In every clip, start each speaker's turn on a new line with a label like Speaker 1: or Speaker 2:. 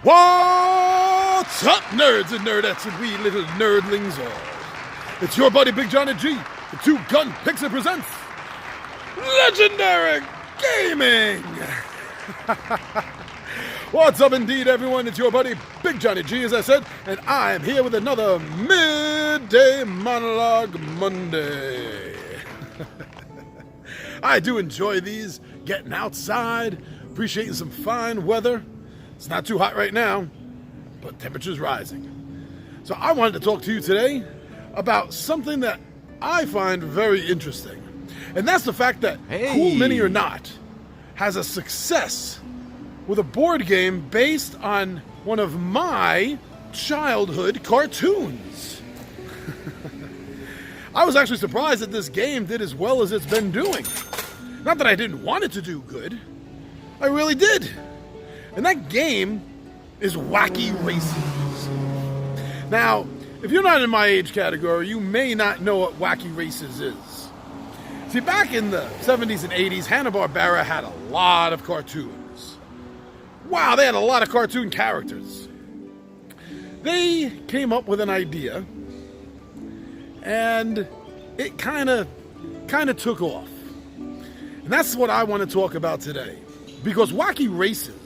Speaker 1: What's up, nerds and nerdettes and wee little nerdlings all? It's your buddy Big Johnny G, the two-gun Pixie presents Legendary Gaming! What's up indeed, everyone? It's your buddy Big Johnny G, as I said, and I am here with another Midday Monologue Monday. I do enjoy these, getting outside, appreciating some fine weather. It's not too hot right now, but temperature's rising. So I wanted to talk to you today about something that I find very interesting. And that's the fact that Cool Mini or Not has a success with a board game based on one of my childhood cartoons. I was actually surprised that this game did as well as it's been doing. Not that I didn't want it to do good. I really did. And that game is Wacky Races. Now, if you're not in my age category, you may not know what Wacky Races is. See, back in the 70s and 80s, Hanna-Barbera had a lot of cartoons. Wow, they had a lot of cartoon characters. They came up with an idea, and it kind of took off. And that's what I want to talk about today. Because Wacky Races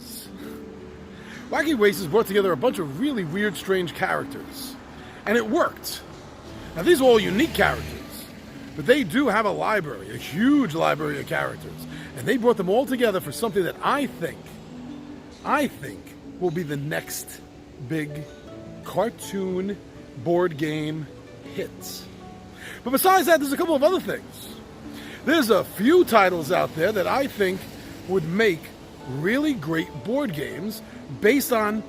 Speaker 1: brought together a bunch of really weird, strange characters. And it worked. Now, these are all unique characters. But they do have a library, a huge library of characters. And they brought them all together for something that I think will be the next big cartoon board game hit. But besides that, there's a couple of other things. There's a few titles out there that I think would make really great board games based on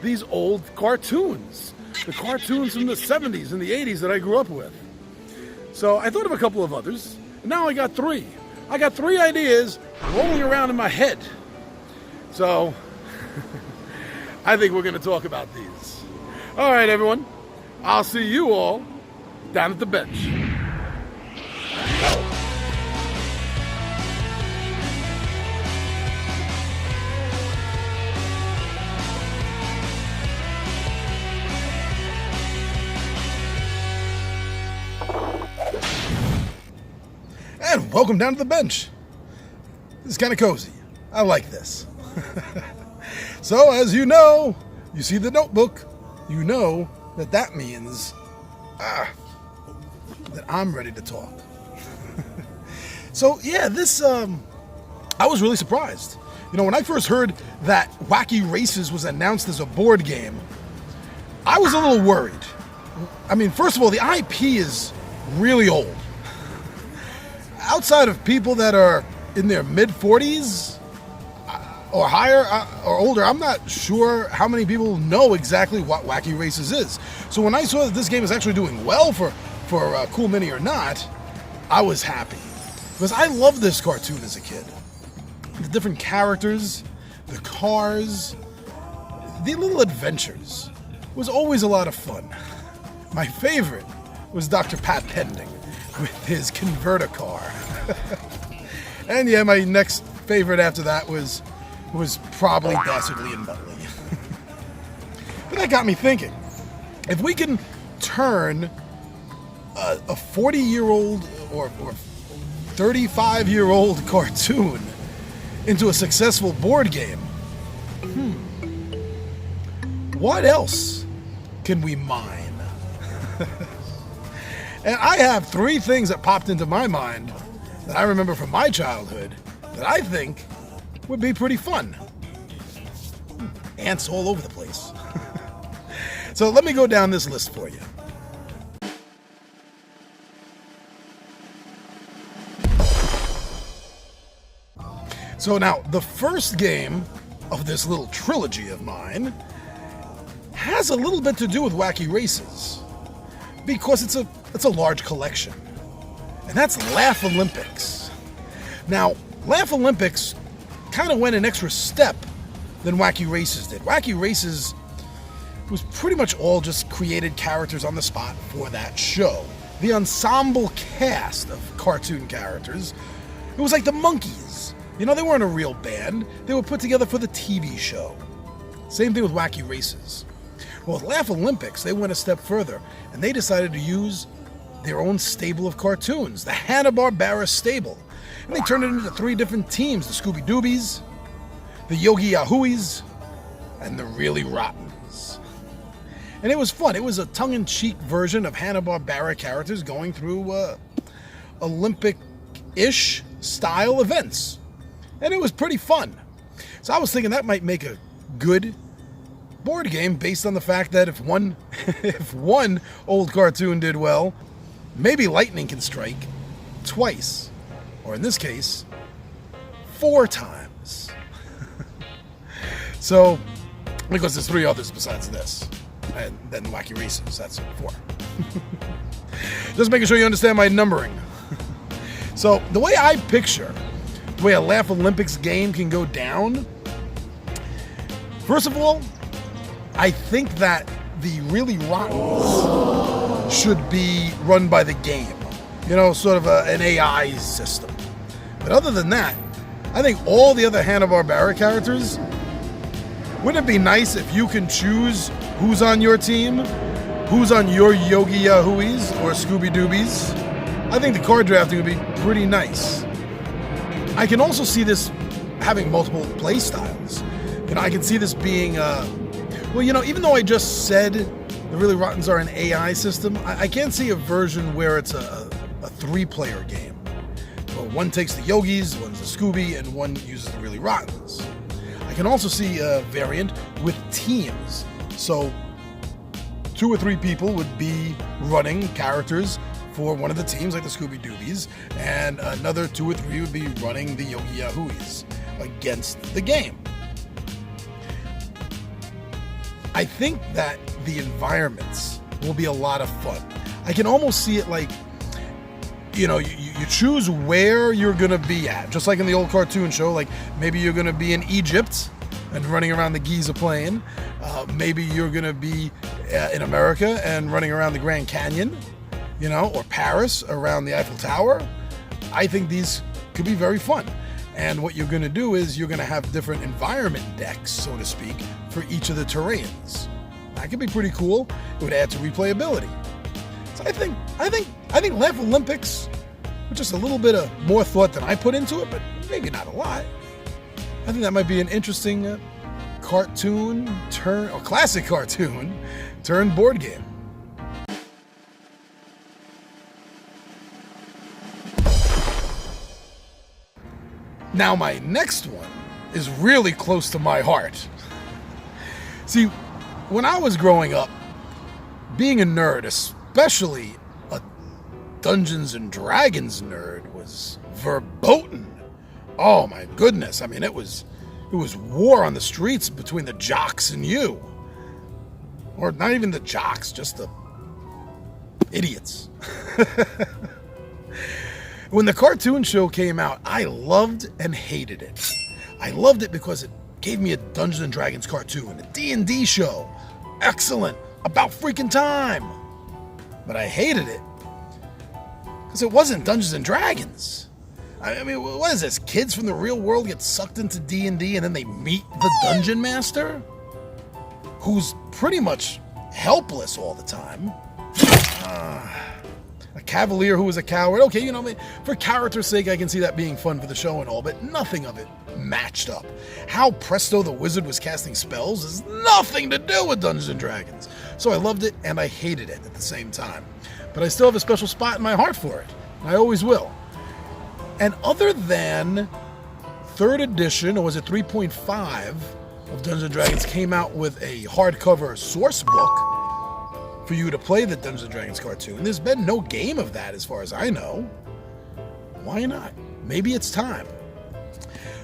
Speaker 1: these old cartoons. The cartoons from the 70s and the 80s that I grew up with. So I thought of a couple of others, and now I got three. I got three ideas rolling around in my head. So I think we're going to talk about these. All right, everyone. I'll see you all down at the bench. And welcome down to the bench. This is kind of cozy. I like this. So, as you know, you see the notebook, you know that means that I'm ready to talk. So, yeah, this, I was really surprised. You know, when I first heard that Wacky Races was announced as a board game, I was a little worried. I mean, first of all, the IP is really old. Outside of people that are in their mid-40s or higher or older, I'm not sure how many people know exactly what Wacky Races is. So when I saw that this game is actually doing well for Cool Mini or Not, I was happy. Because I loved this cartoon as a kid. The different characters, the cars, the little adventures. It was always a lot of fun. My favorite was Dr. Pat Pending with his converter car. And yeah, my next favorite after that was probably Dastardly and Nutley. But that got me thinking. If we can turn a 40-year-old or 35-year-old cartoon into a successful board game, what else can we mine? And I have three things that popped into my mind that I remember from my childhood that I think would be pretty fun. Ants all over the place. So let me go down this list for you. So now, the first game of this little trilogy of mine has a little bit to do with Wacky Races. Because it's a large collection. And that's Laugh Olympics. Now, Laugh Olympics kind of went an extra step than Wacky Races did. Wacky Races was pretty much all just created characters on the spot for that show. The ensemble cast of cartoon characters, it was like the Monkees. You know, they weren't a real band. They were put together for the TV show. Same thing with Wacky Races. Well, with Laugh Olympics, they went a step further, and they decided to use their own stable of cartoons, the Hanna-Barbera stable. And they turned it into 3 different teams, the Scooby-Doobies, the Yogi-Yahooies, and the Really Rottens. And it was fun. It was a tongue-in-cheek version of Hanna-Barbera characters going through Olympic-ish style events. And it was pretty fun. So I was thinking that might make a good board game based on the fact that if one old cartoon did well, maybe lightning can strike twice, or in this case, 4 times. So, because there's 3 others besides this, and then Wacky Races, that's 4. Just making sure you understand my numbering. So, the way I picture the way a Laugh Olympics game can go down, first of all, I think that the Really Rottens should be run by the game. You know, sort of an AI system. But other than that, I think all the other Hanna-Barbera characters, wouldn't it be nice if you can choose who's on your team, who's on your Yogi-Yahooies or Scooby-Doobies? I think the card drafting would be pretty nice. I can also see this having multiple play styles. You know, I can see this being, well, you know, even though I just said the Really Rottens are an AI system, I can't see a version where it's a 3-player game. Well, one takes the Yogis, one's the Scooby, and one uses the Really Rottens. I can also see a variant with teams. So 2 or 3 people would be running characters for one of the teams, like the Scooby-Doobies, and another 2 or 3 would be running the Yogi-Yahooies against the game. I think that the environments will be a lot of fun. I can almost see it like, you know, you choose where you're going to be at. Just like in the old cartoon show, like maybe you're going to be in Egypt and running around the Giza Plain. Maybe you're going to be in America and running around the Grand Canyon, you know, or Paris around the Eiffel Tower. I think these could be very fun. And what you're going to do is you're going to have different environment decks, so to speak, for each of the terrains. That could be pretty cool. It would add to replayability. So I think Laugh Olympics, with just a little bit of more thought than I put into it, but maybe not a lot. I think that might be an interesting cartoon turn, or classic cartoon turn board game. Now my next one is really close to my heart. See, when I was growing up, being a nerd, especially a Dungeons and Dragons nerd, was verboten. Oh my goodness, I mean it was war on the streets between the jocks and you. Or not even the jocks, just the idiots. When the cartoon show came out, I loved and hated it. I loved it because it gave me a Dungeons and Dragons cartoon, a D&D show. Excellent, about freaking time. But I hated it because it wasn't Dungeons and Dragons. I mean, what is this? Kids from the real world get sucked into D&D and then they meet the Dungeon Master, who's pretty much helpless all the time. A cavalier who was a coward. Okay, you know, for character's sake, I can see that being fun for the show and all, but nothing of it matched up. How Presto the Wizard was casting spells has nothing to do with Dungeons and Dragons. So I loved it and I hated it at the same time. But I still have a special spot in my heart for it. I always will. And other than 3rd edition, or was it 3.5 of Dungeons and Dragons came out with a hardcover source book for you to play the Dungeons & Dragons cartoon. There's been no game of that as far as I know. Why not? Maybe it's time.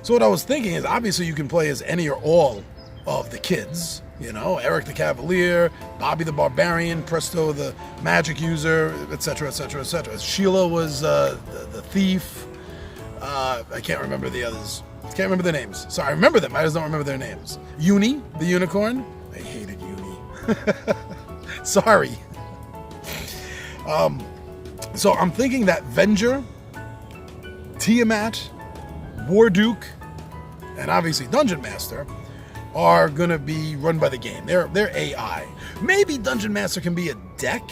Speaker 1: So what I was thinking is, obviously you can play as any or all of the kids. You know, Eric the Cavalier, Bobby the Barbarian, Presto the Magic User, etc., etc., etc. Sheila was the thief. I can't remember the others. Can't remember their names. Sorry, I remember them. I just don't remember their names. Uni, the unicorn. I hated Uni. Sorry. So I'm thinking that Venger, Tiamat, Warduke, and obviously Dungeon Master are going to be run by the game. They're AI. Maybe Dungeon Master can be a deck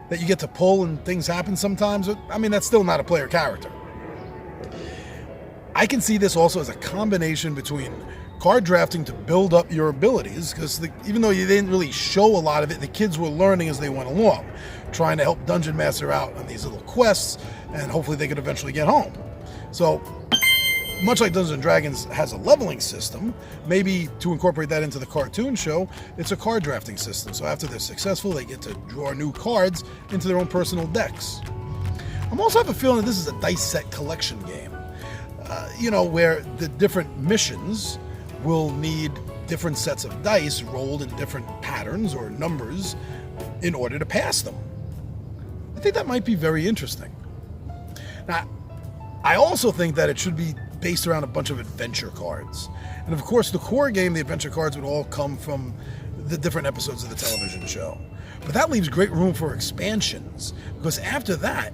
Speaker 1: that you get to pull and things happen sometimes. I mean, that's still not a player character. I can see this also as a combination between card drafting to build up your abilities, because even though you didn't really show a lot of it, the kids were learning as they went along, trying to help Dungeon Master out on these little quests, and hopefully they could eventually get home. So, much like Dungeons & Dragons has a leveling system, maybe to incorporate that into the cartoon show, it's a card drafting system. So after they're successful, they get to draw new cards into their own personal decks. I'm also have a feeling that this is a dice set collection game, where the different missions will need different sets of dice rolled in different patterns or numbers in order to pass them. I think that might be very interesting. Now, I also think that it should be based around a bunch of adventure cards. And of course, the core game, the adventure cards, would all come from the different episodes of the television show. But that leaves great room for expansions, because after that,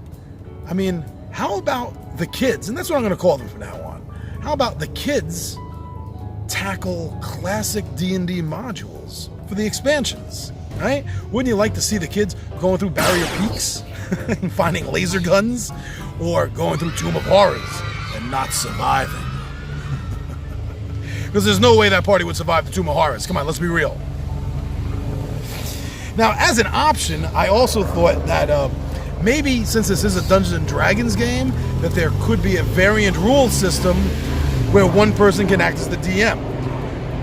Speaker 1: I mean, how about the kids, and that's what I'm going to call them from now on, how about the kids tackle classic D&D modules for the expansions, right? Wouldn't you like to see the kids going through barrier peaks and finding laser guns, or going through Tomb of Horrors and not surviving? Because there's no way that party would survive the Tomb of Horrors. Come on, let's be real. Now, as an option, I also thought that maybe, since this is a Dungeons & Dragons game, that there could be a variant rule system where one person can act as the DM.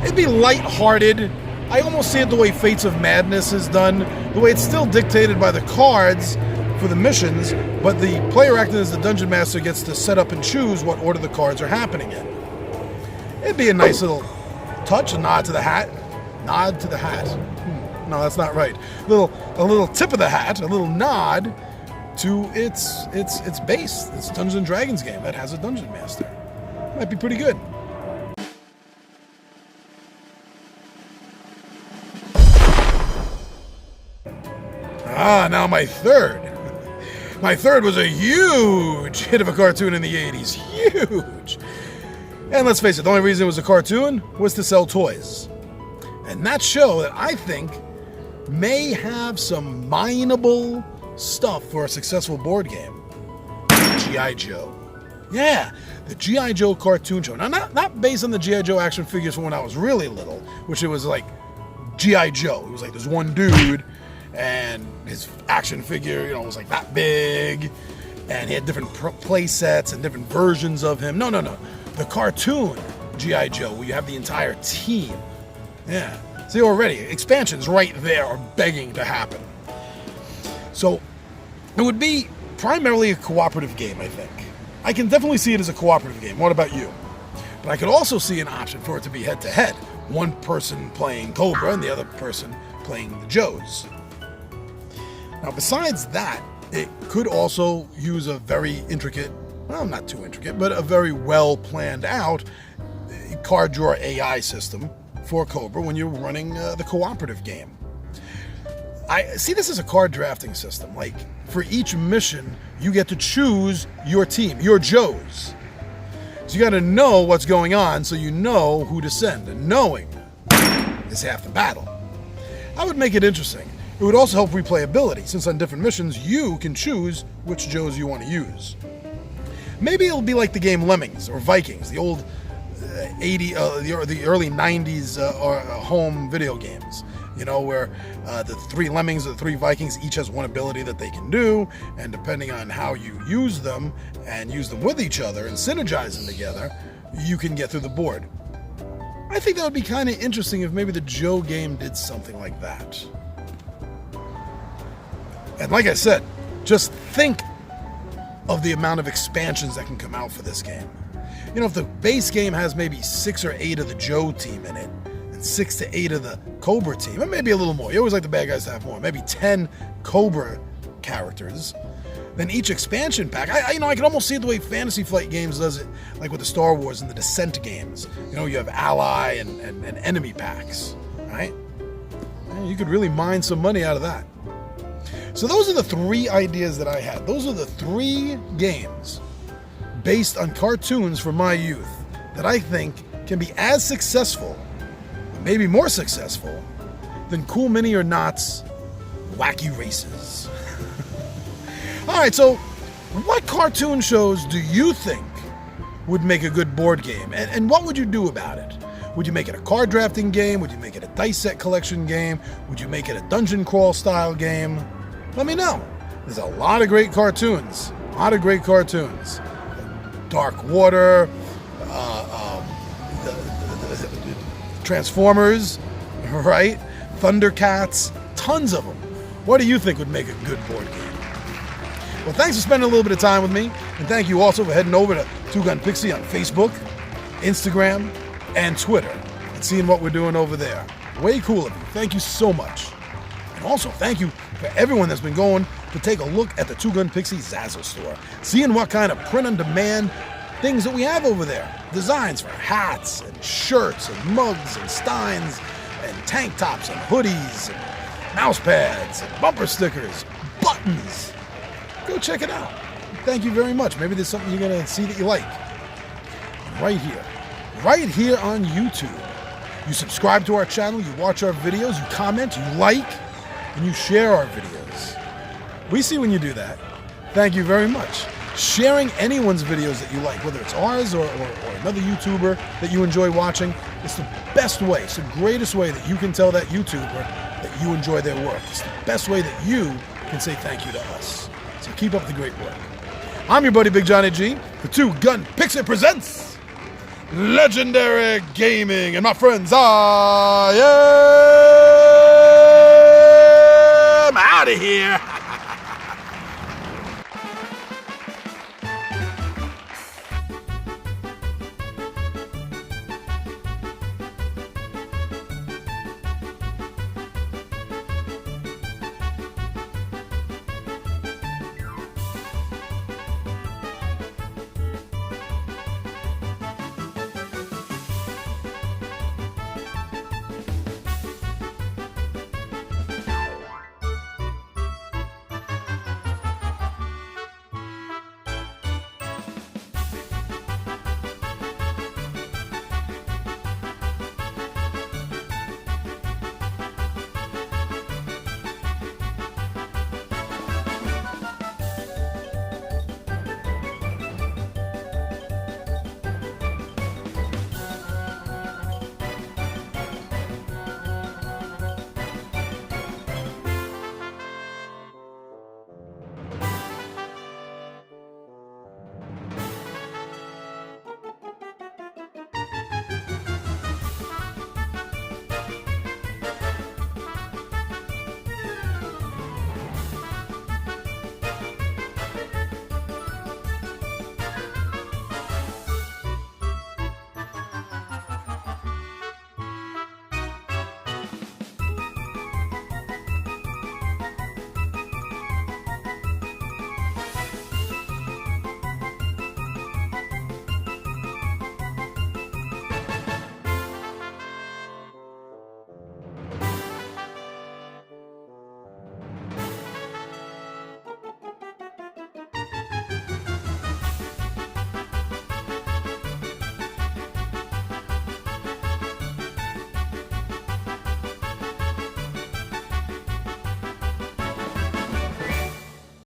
Speaker 1: It'd be lighthearted. I almost see it the way Fates of Madness is done, the way it's still dictated by the cards for the missions, but the player acting as the Dungeon Master gets to set up and choose what order the cards are happening in. It'd be a nice little touch, a nod to the hat. Nod to the hat. No, that's not right. A little tip of the hat, a little nod to its base. It's Dungeons & Dragons game that has a Dungeon Master. Might be pretty good. Now my third. My third was a huge hit of a cartoon in the 80s. Huge. And let's face it, the only reason it was a cartoon was to sell toys. And that show that I think may have some mineable stuff for a successful board game. G.I. Joe. Yeah, the G.I. Joe cartoon show. Now, not based on the G.I. Joe action figures from when I was really little, which it was like G.I. Joe. It was like this one dude, and his action figure, was like that big, and he had different play sets and different versions of him. No. The cartoon G.I. Joe, where you have the entire team. Yeah. See, already, expansions right there are begging to happen. So, it would be primarily a cooperative game, I think. I can definitely see it as a cooperative game. What about you? But I could also see an option for it to be head-to-head. One person playing Cobra and the other person playing the Joes. Now, besides that, it could also use a very intricate, well, not too intricate, but a very well-planned out card drawer AI system for Cobra when you're running the cooperative game. I see this as a card drafting system. Like, for each mission, you get to choose your team, your Joes. So you got to know what's going on so you know who to send, and knowing is half the battle. I would make it interesting. It would also help replayability, since on different missions, you can choose which Joes you want to use. Maybe it'll be like the game Lemmings or Vikings, the old the early 90s home video games, where the three Lemmings or the three Vikings each has one ability that they can do, and depending on how you use them and use them with each other and synergize them together, you can get through the board. I think that would be kind of interesting if maybe the Joe game did something like that. And like I said, just think of the amount of expansions that can come out for this game. If the base game has maybe 6 or 8 of the Joe team in it, and 6 to 8 of the Cobra team, and maybe a little more. You always like the bad guys to have more. Maybe 10 Cobra characters. Then each expansion pack, I can almost see it the way Fantasy Flight Games does it, like with the Star Wars and the Descent games. You have ally and enemy packs, right? You could really mine some money out of that. So those are the 3 ideas that I had. Those are the 3 games based on cartoons from my youth that I think can be as successful maybe more successful than Cool Mini or Not's Wacky Races. All right, so what cartoon shows do you think would make a good board game? And what would you do about it? Would you make it a card drafting game? Would you make it a dice set collection game? Would you make it a dungeon crawl style game? Let me know. There's a lot of great cartoons. Dark Water, Transformers, right? Thundercats, tons of them. What do you think would make a good board game? Well, thanks for spending a little bit of time with me, and thank you also for heading over to Two Gun Pixie on Facebook, Instagram, and Twitter, and seeing what we're doing over there. Way cool of you. Thank you so much. And also, thank you for everyone that's been going to take a look at the Two Gun Pixie Zazzle store, seeing what kind of print-on-demand things that we have over there. Designs for hats and shirts and mugs and steins and tank tops and hoodies and mouse pads and bumper stickers, buttons. Go check it out. Thank you very much. Maybe there's something you're going to see that you like. Right here on YouTube. You subscribe to our channel, you watch our videos, you comment, you like, and you share our videos. We see when you do that. Thank you very much. Sharing anyone's videos that you like, whether it's ours or another YouTuber that you enjoy watching, it's the best way. It's the greatest way that you can tell that YouTuber that you enjoy their work. It's the best way that you can say thank you to us. So keep up the great work. I'm your buddy Big Johnny G. The Two Gun Pixie presents Legendary Gaming. And my friends, I am out of here.